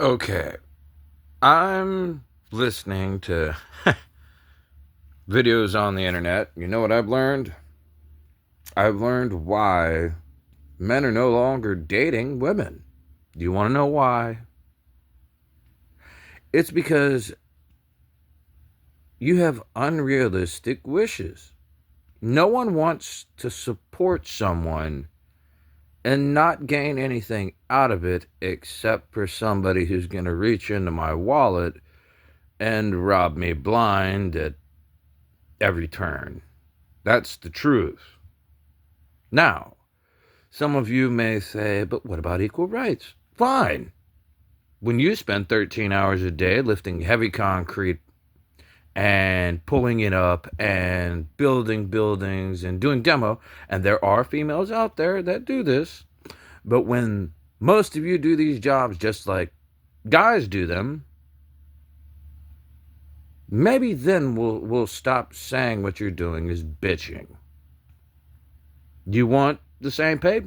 Okay, I'm listening to videos on the internet. You know what I've learned? I've learned why men are no longer dating women. Do you want to know why? It's because you have unrealistic wishes. No one wants to support someone and not gain anything out of it except for somebody who's going to reach into my wallet and rob me blind at every turn. That's the truth. Now, some of you may say, but what about equal rights? Fine. When you spend 13 hours a day lifting heavy concrete and pulling it up and building buildings and doing demo, and there are females out there that do this, but when most of you do these jobs just like guys do them, maybe then we'll stop saying what you're doing is bitching. You want the same pay?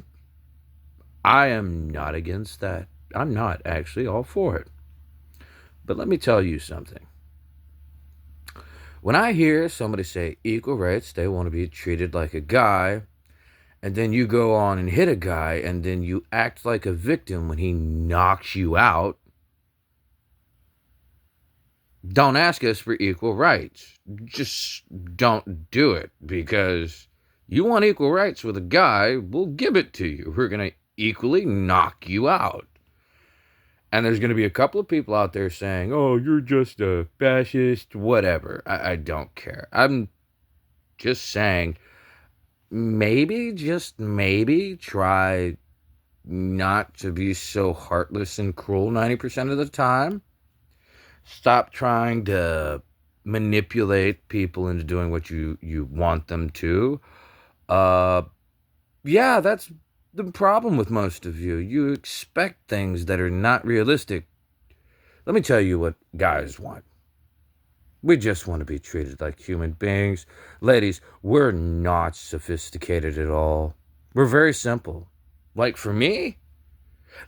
I am not against that. I'm not actually all for it. But let me tell you something. When I hear somebody say equal rights, they want to be treated like a guy, and then you go on and hit a guy, and then you act like a victim when he knocks you out, don't ask us for equal rights. Just don't do it, because you want equal rights with a guy, we'll give it to you. We're going to equally knock you out. And there's going to be a couple of people out there saying, oh, you're just a fascist, whatever. I don't care. I'm just saying, maybe, just maybe, try not to be so heartless and cruel 90% of the time. Stop trying to manipulate people into doing what you want them to. Yeah, that's the problem with most of you. You expect things that are not realistic. Let me tell you what guys want. We just want to be treated like human beings. Ladies, we're not sophisticated at all. We're very simple. Like for me,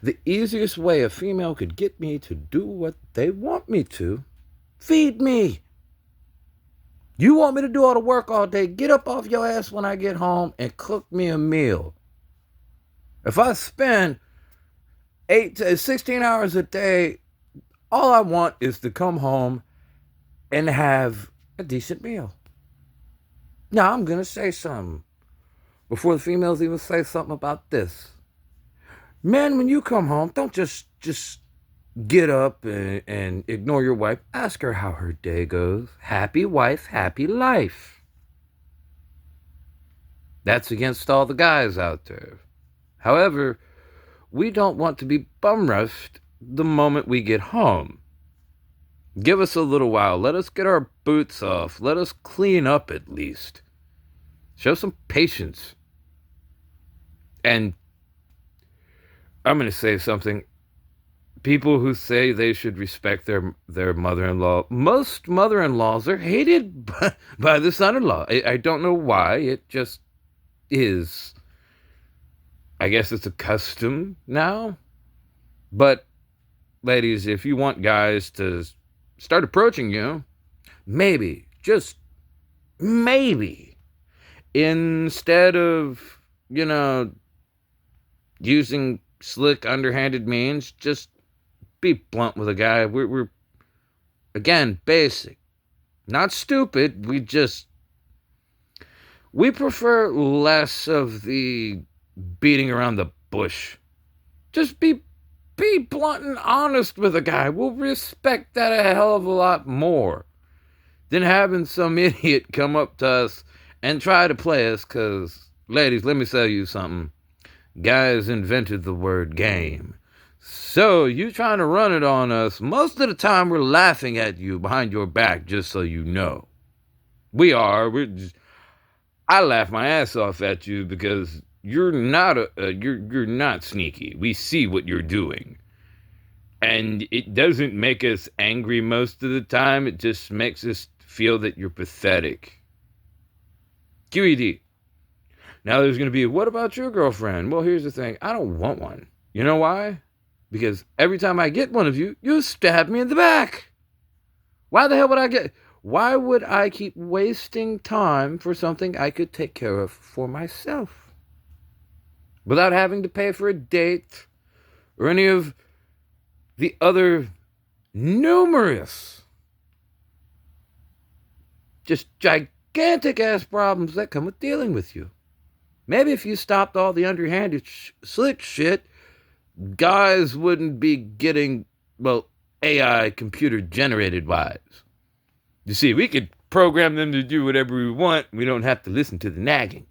the easiest way a female could get me to do what they want me to, feed me. You want me to do all the work all day? Get up off your ass when I get home and cook me a meal. If I spend 8 to 16 hours a day, all I want is to come home and have a decent meal. Now, I'm going to say something before the females even say something about this. Men, when you come home, don't just get up and ignore your wife. Ask her how her day goes. Happy wife, happy life. That's against all the guys out there. However, we don't want to be bum rushed the moment we get home. Give us a little while. Let us get our boots off. Let us clean up at least. Show some patience. And I'm going to say something. People who say they should respect their mother-in-law, most mother-in-laws are hated by the son-in-law. I don't know why. It just is. I guess it's a custom now. But, ladies, if you want guys to start approaching you, maybe, just maybe, instead of, using slick, underhanded means, just be blunt with a guy. We're again, basic. Not stupid. We prefer less of the beating around the bush. Just be blunt and honest with a guy. We'll respect that a hell of a lot more than having some idiot come up to us and try to play us, because, ladies, let me tell you something. Guys invented the word game. So, you trying to run it on us, most of the time we're laughing at you behind your back, just so you know. We are. I laugh my ass off at you because you're not you're not sneaky. We see what you're doing. And it doesn't make us angry most of the time. It just makes us feel that you're pathetic. QED. Now there's going to be, what about your girlfriend? Well, here's the thing. I don't want one. You know why? Because every time I get one of you, you stab me in the back. Why the hell would I get... Why would I keep wasting time for something I could take care of for myself? Without having to pay for a date or any of the other numerous, just gigantic-ass problems that come with dealing with you. Maybe if you stopped all the underhanded slick shit, guys wouldn't be getting, well, AI computer-generated wives. You see, we could program them to do whatever we want. We don't have to listen to the nagging.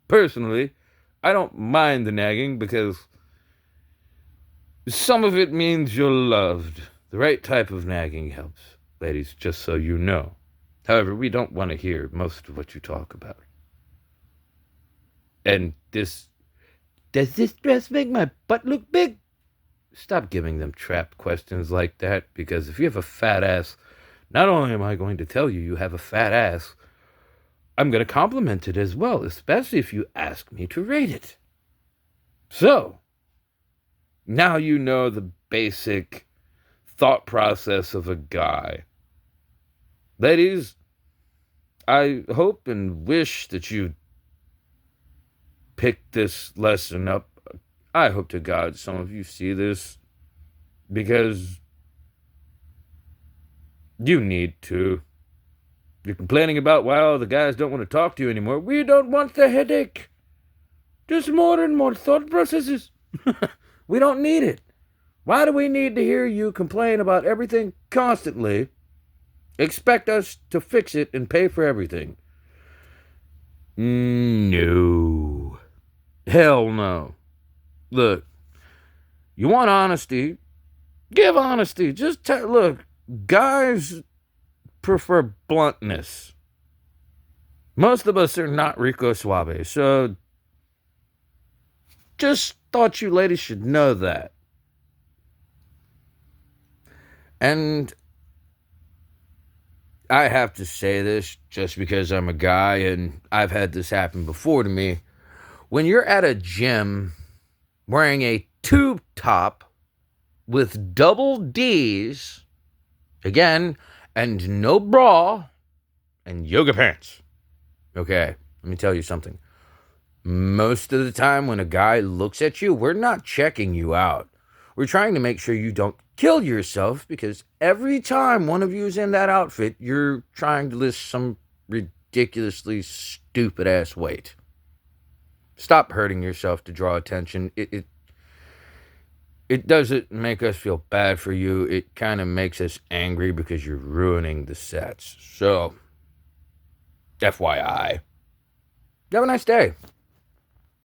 Personally, I don't mind the nagging because some of it means you're loved. The right type of nagging helps, ladies, just so you know. However, we don't want to hear most of what you talk about. And does this dress make my butt look big? Stop giving them trapped questions like that, because if you have a fat ass, not only am I going to tell you you have a fat ass, I'm going to compliment it as well, especially if you ask me to rate it. So, now you know the basic thought process of a guy. Ladies, I hope and wish that you pick this lesson up. I hope to God some of you see this, because you need to. You're complaining about why all the guys don't want to talk to you anymore. We don't want the headache. Just more and more thought processes. We don't need it. Why do we need to hear you complain about everything constantly? Expect us to fix it and pay for everything? No. Hell no. Look, you want honesty? Give honesty. Just look, guys prefer bluntness. Most of us are not Rico Suave, so just thought you ladies should know that. And I have to say this just because I'm a guy and I've had this happen before to me. When you're at a gym wearing a tube top with double D's, again, and no bra, and yoga pants. Okay, let me tell you something. Most of the time when a guy looks at you, we're not checking you out. We're trying to make sure you don't kill yourself, because every time one of you is in that outfit, you're trying to list some ridiculously stupid-ass weight. Stop hurting yourself to draw attention. It doesn't make us feel bad for you. It kind of makes us angry because you're ruining the sets. So, FYI. Have a nice day.